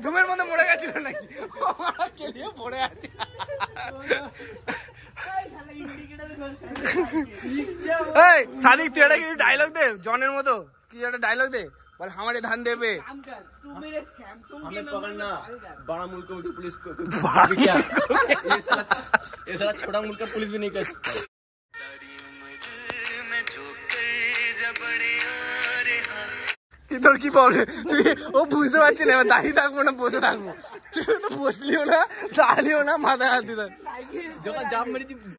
ধুমের মধ্যে মরে গেছিল নাকি কেলিয়ে পড়ে আছে সাদিক তুই একটা কিছু ডায়লগ দে জনের মতো কি একটা ডায়লগ দে বল हमारे धान देवे हमें पकड़ना बड़ा मुल्क को पुलिस को ये साला छोटा मुल्क का पुलिस भी नहीं कर सकता তোর কি প্রবলেম তুই ও বুঝতে পারছি না এবার দাঁড়িয়ে থাকবো না বসে থাকবো তুই তো বসলিও না দাঁড়িয়েও না মাথায় হাত দিতে যখন জাম মেরেছি